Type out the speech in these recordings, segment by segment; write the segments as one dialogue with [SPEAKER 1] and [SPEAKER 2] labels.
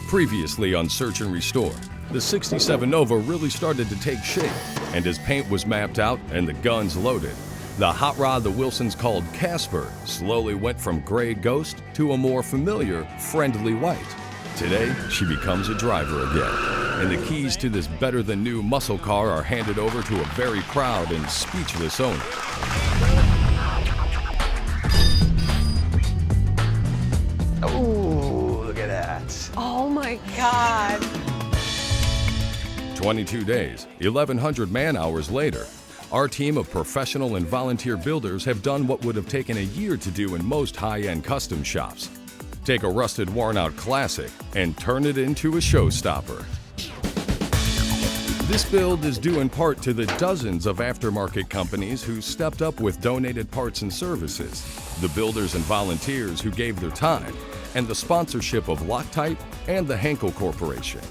[SPEAKER 1] Previously on Search and Restore, the 67 Nova really started to take shape, and as paint was mapped out and the guns loaded, the hot rod the Wilsons called Casper slowly went from gray ghost to a more familiar, friendly white. Today, she becomes a driver again, and the keys to this better-than-new muscle car are handed over to a very proud and speechless owner.
[SPEAKER 2] Oh, look at that.
[SPEAKER 3] Oh my God.
[SPEAKER 1] 22 days, 1,100 man-hours later, our team of professional and volunteer builders have done what would have taken a year to do in most high-end custom shops. Take a rusted, worn-out classic and turn it into a showstopper. This build is due in part to the dozens of aftermarket companies who stepped up with donated parts and services, the builders and volunteers who gave their time, and the sponsorship of Loctite and the Henkel Corporation.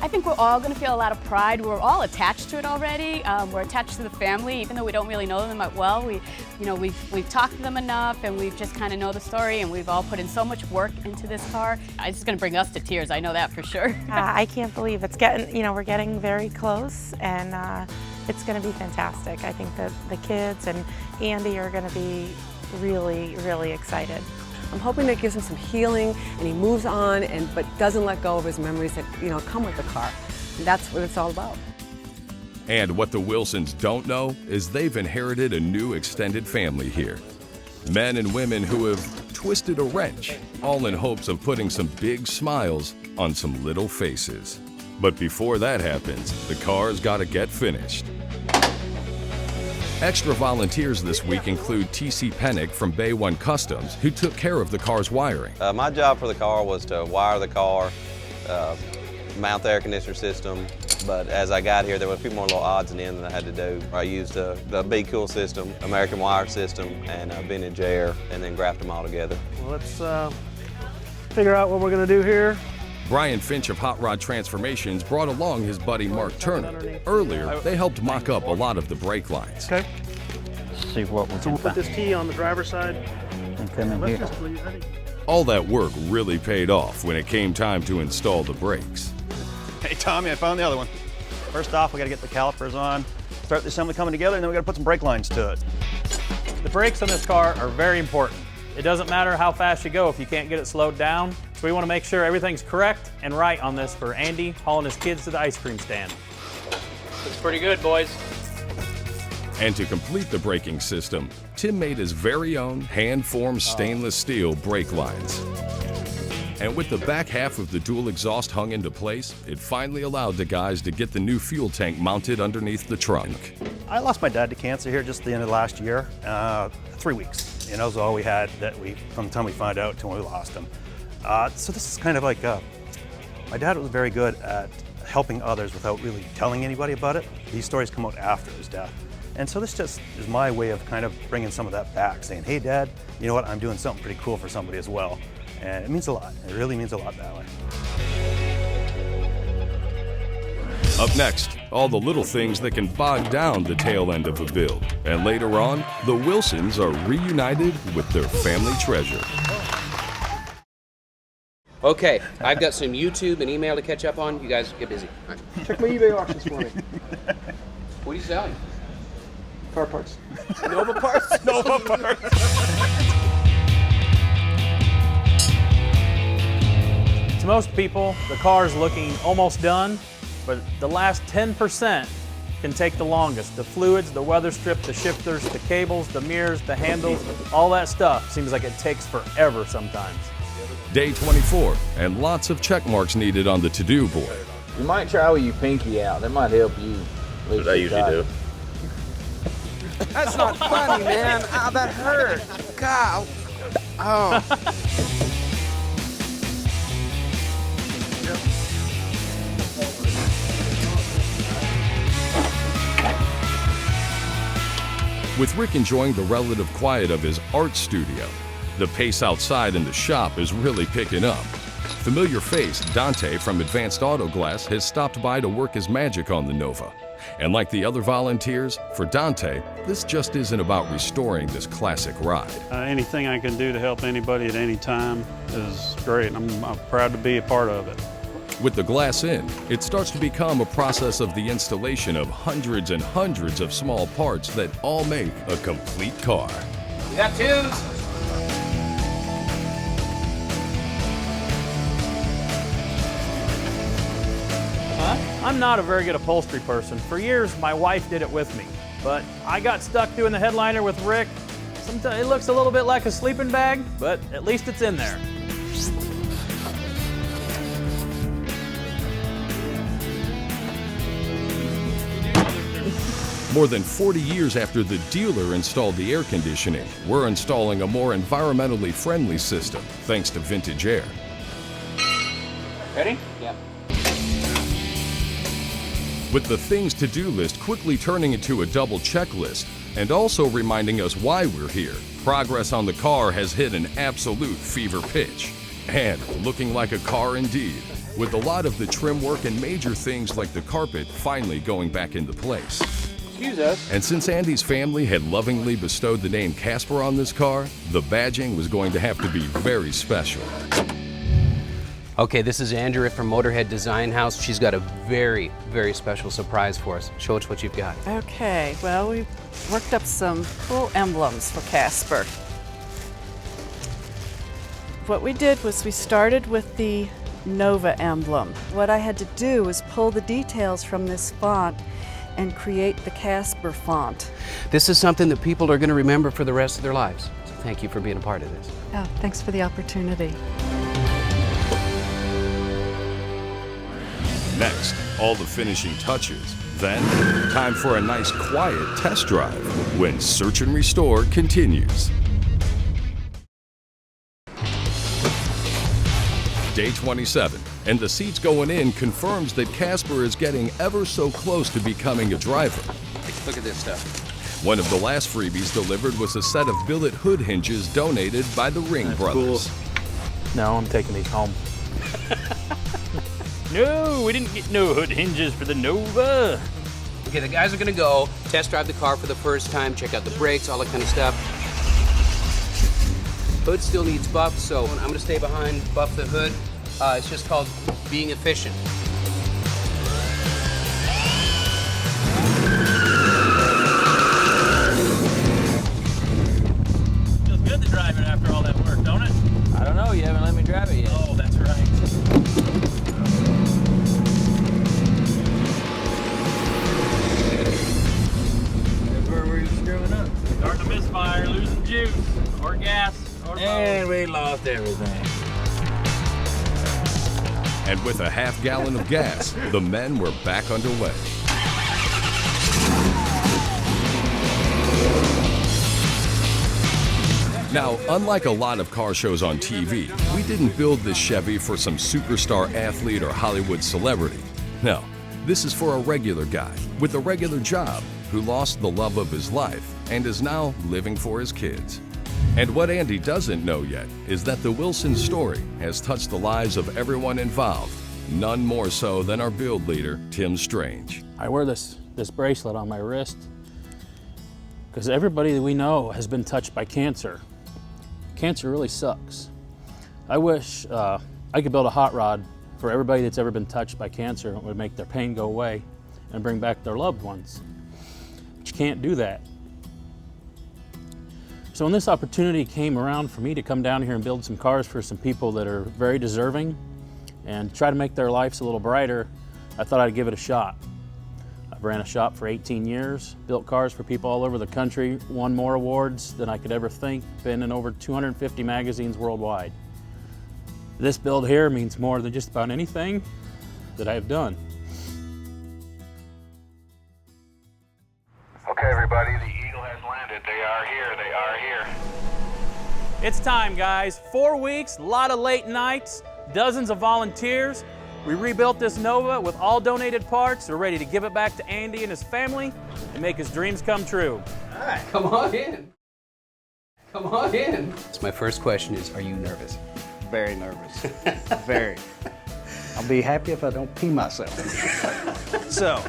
[SPEAKER 3] I think we're all going to feel a lot of pride. We're all attached to it already. We're attached to the family, even though we don't really know them that well. We've talked to them enough, and we've just kind of know the story, and we've all put in so much work into this car. It's going to bring us to tears. I know that for sure.
[SPEAKER 4] I can't believe it's getting, we're getting very close, and it's going to be fantastic. I think that the kids and Andy are going to be really, really excited.
[SPEAKER 5] I'm hoping that gives him some healing and he moves on, but doesn't let go of his memories that come with the car. And that's what it's all about.
[SPEAKER 1] And what the Wilsons don't know is they've inherited a new extended family here. Men and women who have twisted a wrench, all in hopes of putting some big smiles on some little faces. But before that happens, the car's got to get finished. Extra volunteers this week include T.C. Pennick from Bay One Customs, who took care of the car's wiring.
[SPEAKER 6] My job for the car was to wire the car, mount the air conditioner system, but as I got here, there were a few more little odds and ends that I had to do. I used the Be Cool system, American Wire system, and vintage air, and then grafted them all together.
[SPEAKER 7] Well, let's figure out what we're going to do here.
[SPEAKER 1] Brian Finch of Hot Rod Transformations brought along his buddy Mark Turner. Earlier, they helped mock up a lot of the brake lines.
[SPEAKER 7] Okay.
[SPEAKER 8] Let's see what we
[SPEAKER 7] So we'll put this T on the driver's side.
[SPEAKER 8] and come in here.
[SPEAKER 1] All that work really paid off when it came time to install the brakes.
[SPEAKER 9] Hey Tommy, I found the other one. First off, we gotta get the calipers on, start the assembly coming together, and then we gotta put some brake lines to it.
[SPEAKER 10] The brakes on this car are very important. It doesn't matter how fast you go if you can't get it slowed down. So we want to make sure everything's correct and right on this for Andy hauling his kids to the ice cream stand. Looks pretty good, boys.
[SPEAKER 1] And to complete the braking system, Tim made his very own hand-formed stainless steel brake lines. And with the back half of the dual exhaust hung into place, it finally allowed the guys to get the new fuel tank mounted underneath the trunk.
[SPEAKER 9] I lost my dad to cancer here just at the end of last year, 3 weeks. That was all we had from the time we found out till we lost him. So this is kind of like, my dad was very good at helping others without really telling anybody about it. These stories come out after his death. And so this just is my way of kind of bringing some of that back, saying, hey Dad, you know what, I'm doing something pretty cool for somebody as well. And it means a lot, it really means a lot that way.
[SPEAKER 1] Up next, all the little things that can bog down the tail end of a build. And later on, the Wilsons are reunited with their family treasure.
[SPEAKER 11] Okay, I've got some YouTube and email to catch up on. You guys get busy. All right.
[SPEAKER 7] Check my eBay auctions for me.
[SPEAKER 11] What are you selling?
[SPEAKER 7] Car parts.
[SPEAKER 11] Nova parts?
[SPEAKER 9] Nova parts.
[SPEAKER 10] To most people, the car is looking almost done, but the last 10% can take the longest. The fluids, the weather strip, the shifters, the cables, the mirrors, the handles, all that stuff seems like it takes forever sometimes.
[SPEAKER 1] Day 24, and lots of check marks needed on the to-do board.
[SPEAKER 8] You might try with your pinky out. That might help you.
[SPEAKER 6] Which I usually do.
[SPEAKER 2] That's not funny, man. Ah, that hurt. God. Oh.
[SPEAKER 1] With Rick enjoying the relative quiet of his art studio, the pace outside in the shop is really picking up. Familiar face Dante from Advanced Auto Glass has stopped by to work his magic on the Nova. And like the other volunteers, for Dante, this just isn't about restoring this classic ride.
[SPEAKER 7] Anything I can do to help anybody at any time is great. I'm proud to be a part of it.
[SPEAKER 1] With the glass in, it starts to become a process of the installation of hundreds and hundreds of small parts that all make a complete car.
[SPEAKER 11] We got twos.
[SPEAKER 10] I'm not a very good upholstery person. For years, my wife did it with me, but I got stuck doing the headliner with Rick. Sometimes it looks a little bit like a sleeping bag, but at least it's in there.
[SPEAKER 1] More than 40 years after the dealer installed the air conditioning, we're installing a more environmentally friendly system thanks to Vintage Air.
[SPEAKER 11] Ready? Yeah.
[SPEAKER 1] With the things to do list quickly turning into a double checklist and also reminding us why we're here, progress on the car has hit an absolute fever pitch. And looking like a car indeed, with a lot of the trim work and major things like the carpet finally going back into place.
[SPEAKER 11] Excuse us.
[SPEAKER 1] And since Andy's family had lovingly bestowed the name Casper on this car, the badging was going to have to be very special.
[SPEAKER 11] Okay, this is Andrea from Motorhead Design House. She's got a very, very special surprise for us. Show us what you've got.
[SPEAKER 12] Okay, well, we worked up some cool emblems for Casper. What we did was we started with the Nova emblem. What I had to do was pull the details from this font and create the Casper font.
[SPEAKER 11] This is something that people are going to remember for the rest of their lives. So thank you for being a part of this.
[SPEAKER 12] Oh, thanks for the opportunity.
[SPEAKER 1] Next, all the finishing touches. Then, time for a nice quiet test drive when Search and Restore continues. Day 27, and the seats going in confirms that Casper is getting ever so close to becoming a driver.
[SPEAKER 11] Look at this stuff.
[SPEAKER 1] One of the last freebies delivered was a set of billet hood hinges donated by the Ring brothers.
[SPEAKER 10] Cool. No, I'm taking these home. No, we didn't get no hood hinges for the Nova.
[SPEAKER 11] Okay, the guys are gonna go test drive the car for the first time, check out the brakes, all that kind of stuff. Hood still needs buff, so I'm gonna stay behind, buff the hood. It's just called being efficient.
[SPEAKER 10] Feels good to drive it after all that work, don't it?
[SPEAKER 8] I don't know, you haven't let me drive it yet.
[SPEAKER 10] Oh, that's right. Starting to misfire, losing juice, or gas, or
[SPEAKER 8] And we lost everything.
[SPEAKER 1] And with a half gallon of gas, the men were back underway. Now, unlike a lot of car shows on TV, we didn't build this Chevy for some superstar athlete or Hollywood celebrity. No, this is for a regular guy with a regular job who lost the love of his life and is now living for his kids. And what Andy doesn't know yet is that the Wilson story has touched the lives of everyone involved, none more so than our build leader, Tim Strange.
[SPEAKER 10] I wear this bracelet on my wrist because everybody that we know has been touched by cancer. Cancer really sucks. I wish I could build a hot rod for everybody that's ever been touched by cancer. It would make their pain go away and bring back their loved ones. But you can't do that. So when this opportunity came around for me to come down here and build some cars for some people that are very deserving and try to make their lives a little brighter, I thought I'd give it a shot. I've ran a shop for 18 years, built cars for people all over the country, won more awards than I could ever think, been in over 250 magazines worldwide. This build here means more than just about anything that I've done.
[SPEAKER 13] Okay, everybody, the Eagle has landed. They are here. They are here.
[SPEAKER 10] It's time, guys. 4 weeks, a lot of late nights, dozens of volunteers. We rebuilt this Nova with all donated parts. We're ready to give it back to Andy and his family and make his dreams come true.
[SPEAKER 11] All right, come on in. Come on in. So my first question is, are you nervous?
[SPEAKER 8] Very nervous. Very. I'll be happy if I don't pee myself. So,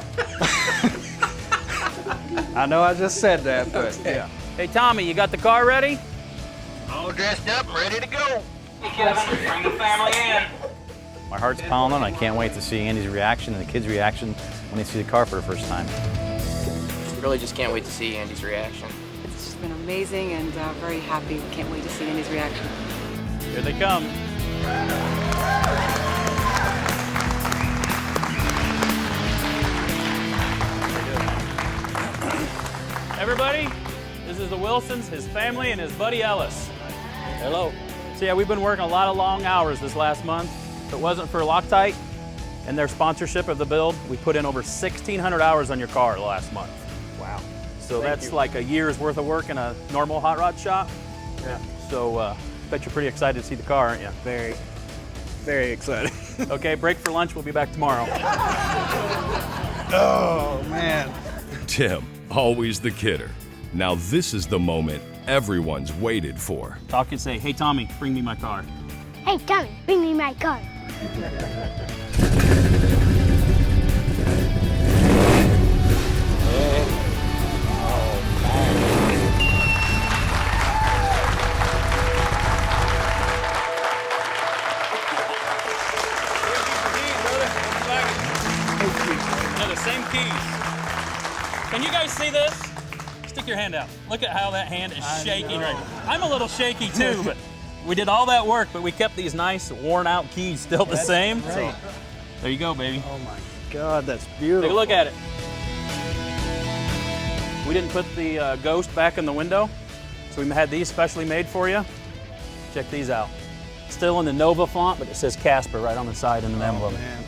[SPEAKER 8] I know I just said that, but
[SPEAKER 11] Okay.
[SPEAKER 8] yeah.
[SPEAKER 10] Hey, Tommy, you got the car ready?
[SPEAKER 13] All dressed up, ready to go.
[SPEAKER 10] Hey, Kevin, bring the family in.
[SPEAKER 14] My heart's pounding. I can't wait to see Andy's reaction and the kids' reaction when they see the car for the first time.
[SPEAKER 15] Really just can't wait to see Andy's reaction.
[SPEAKER 5] It's just been amazing and very happy. Can't wait to see Andy's reaction.
[SPEAKER 10] Here they come. Everybody, this is the Wilsons, his family, and his buddy Ellis. Hello. So yeah, we've been working a lot of long hours this last month. If it wasn't for Loctite and their sponsorship of the build, we put in over 1,600 hours on your car last month. Wow. So that's like a year's worth of work in a normal hot rod shop. Yeah. So bet you're pretty excited to see the car, aren't you?
[SPEAKER 8] Very, very excited.
[SPEAKER 10] Okay, break for lunch. We'll be back tomorrow.
[SPEAKER 8] Oh, man.
[SPEAKER 1] Tim, always the kidder. Now this is the moment everyone's waited for.
[SPEAKER 10] Talk and say, hey Tommy, bring me my car.
[SPEAKER 16] Hey Tommy, bring me my car.
[SPEAKER 10] No, the same keys. Can you guys see this? Stick your hand out. Look at how that hand is shaking right now. I'm a little shaky too, but we did all that work, but we kept these nice worn out keys still the same.
[SPEAKER 8] Right.
[SPEAKER 10] So there you go, baby.
[SPEAKER 8] Oh my God, that's beautiful.
[SPEAKER 10] Take a look at it. We didn't put the Ghost back in the window, so we had these specially made for you. Check these out. Still in the Nova font, but it says Casper right on the side in an emblem.
[SPEAKER 8] Man.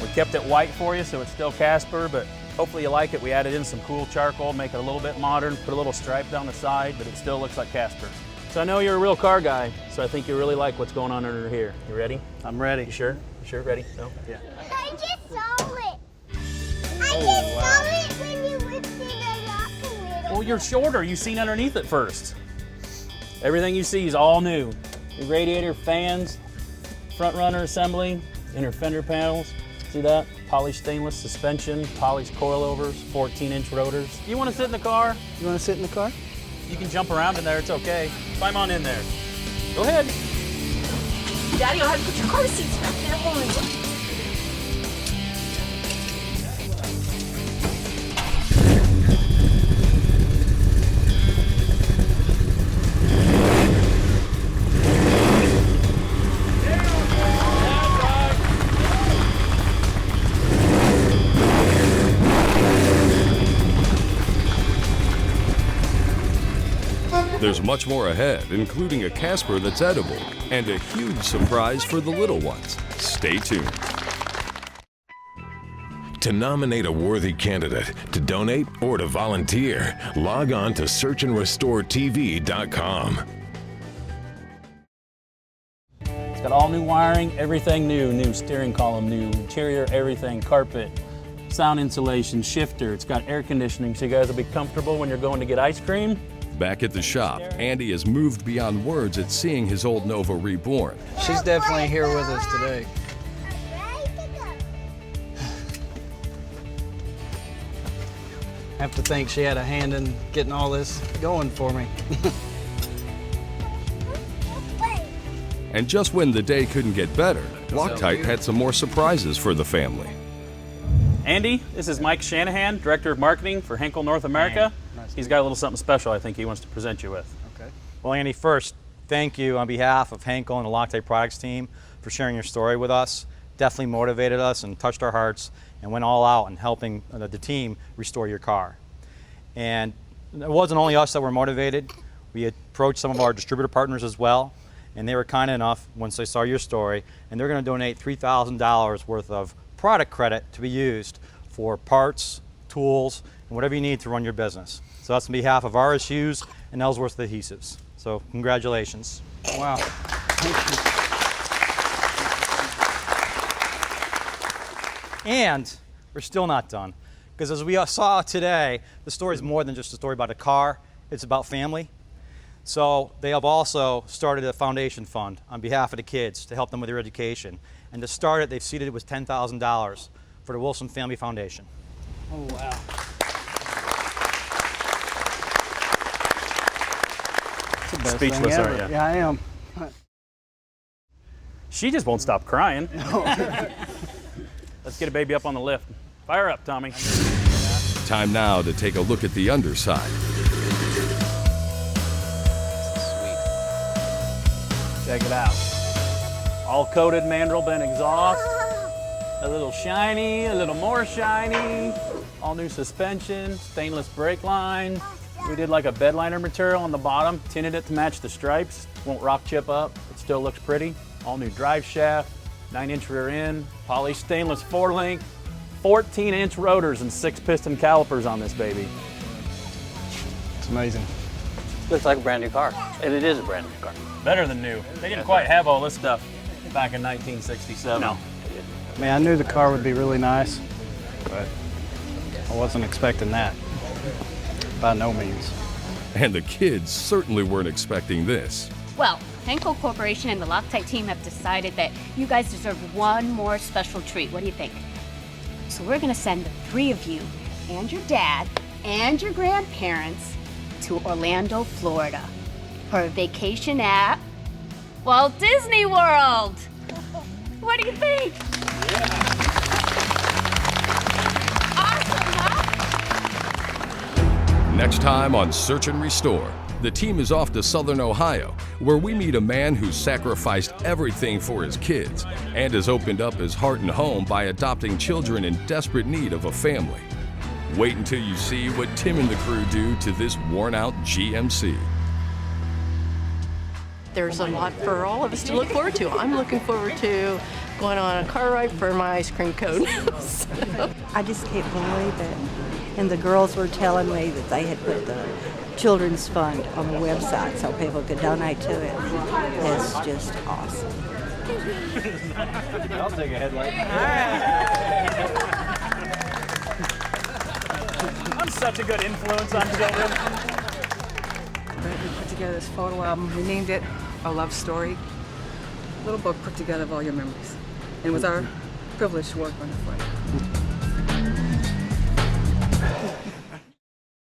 [SPEAKER 10] We kept it white for you, so it's still Casper, but hopefully you like it. We added in some cool charcoal, make it a little bit modern, put a little stripe down the side, but it still looks like Casper. So I know you're a real car guy, so I think you really like what's going on under here. You ready?
[SPEAKER 8] I'm ready.
[SPEAKER 10] You sure? You sure? Ready? No?
[SPEAKER 8] Yeah.
[SPEAKER 16] I just saw it. I just saw it when you lifted it up a little.
[SPEAKER 10] Well, you're shorter. You've seen underneath it first. Everything you see is all new. The radiator, fans, front runner assembly, inner fender panels. See that? Polished stainless suspension, polished coilovers, 14-inch rotors. You want to sit in the car?
[SPEAKER 8] You want to sit in the car?
[SPEAKER 10] You can jump around in there. It's okay. Climb on in there. Go ahead.
[SPEAKER 16] Daddy, I'll have to put your car seats back there for me.
[SPEAKER 1] There's much more ahead, including a Casper that's edible and a huge surprise for the little ones. Stay tuned.
[SPEAKER 17] To nominate a worthy candidate, to donate, or to volunteer, log on to searchandrestoretv.com.
[SPEAKER 10] It's got all new wiring, everything new. New steering column, new interior, everything, carpet, sound insulation, shifter. It's got air conditioning, so you guys will be comfortable when you're going to get ice cream.
[SPEAKER 1] Back at the shop, Andy has moved beyond words at seeing his old Nova reborn.
[SPEAKER 8] She's definitely here with us today. I have to think she had a hand in getting all this going for me.
[SPEAKER 1] And just when the day couldn't get better, Loctite had some more surprises for the family.
[SPEAKER 10] Andy, this is Mike Shanahan, Director of Marketing for Henkel North America. He's got a little something special I think he wants to present you with.
[SPEAKER 14] Okay. Well, Andy, first, thank you on behalf of Henkel and the Loctite Products team for sharing your story with us. Definitely motivated us and touched our hearts and went all out in helping the team restore your car. And it wasn't only us that were motivated. We approached some of our distributor partners as well, and they were kind enough once they saw your story, and they're going to donate $3,000 worth of product credit to be used for parts, tools, and whatever you need to run your business. So that's on behalf of RSUs and Ellsworth Adhesives. So congratulations.
[SPEAKER 8] Wow. Thank
[SPEAKER 14] you. And we're still not done. Because as we saw today, the story is more than just a story about a car. It's about family. So they have also started a foundation fund on behalf of the kids to help them with their education. And to start it, they've seeded it with $10,000 for the Wilson Family Foundation.
[SPEAKER 8] Oh, wow.
[SPEAKER 10] Speechless, aren't you?
[SPEAKER 8] Yeah, I am.
[SPEAKER 10] She just won't stop crying. Let's get a baby up on the lift. Fire up, Tommy.
[SPEAKER 1] Time now to take a look at the underside.
[SPEAKER 10] Check it out. All coated mandrel bent exhaust. A little shiny, a little more shiny. All new suspension, stainless brake line. We did like a bed liner material on the bottom, tinted it to match the stripes. Won't rock chip up, it still looks pretty. All new drive shaft, 9-inch rear end, polished stainless 4-link, 14-inch rotors and 6-piston calipers on this baby.
[SPEAKER 7] It's amazing.
[SPEAKER 8] Looks like a brand new car, and it is a brand new car.
[SPEAKER 10] Better than new. They didn't quite have all this stuff back in 1967.
[SPEAKER 8] No.
[SPEAKER 7] I mean, I knew the car would be really nice, but I wasn't expecting that. By no means.
[SPEAKER 1] And the kids certainly weren't expecting this.
[SPEAKER 3] Well, Henkel Corporation and the Loctite team have decided that you guys deserve one more special treat. What do you think? So we're gonna send the 3 of you and your dad and your grandparents to Orlando, Florida for a vacation at Walt Disney World. What do you think? Awesome, huh?
[SPEAKER 1] Next time on Search and Restore, the team is off to Southern Ohio, where we meet a man who sacrificed everything for his kids and has opened up his heart and home by adopting children in desperate need of a family. Wait until you see what Tim and the crew do to this worn-out GMC.
[SPEAKER 18] There's a lot for all of us to look forward to. I'm looking forward to going on a car ride for my ice cream cone.
[SPEAKER 19] I just can't believe it. And the girls were telling me that they had put the Children's Fund on the website so people could donate to it. It's just awesome.
[SPEAKER 10] I'll take a headlight. I'm such a good influence on children.
[SPEAKER 5] We put together this photo album. We named it A Love Story. A little book put together of all your memories. And it was our privilege to work on it for you.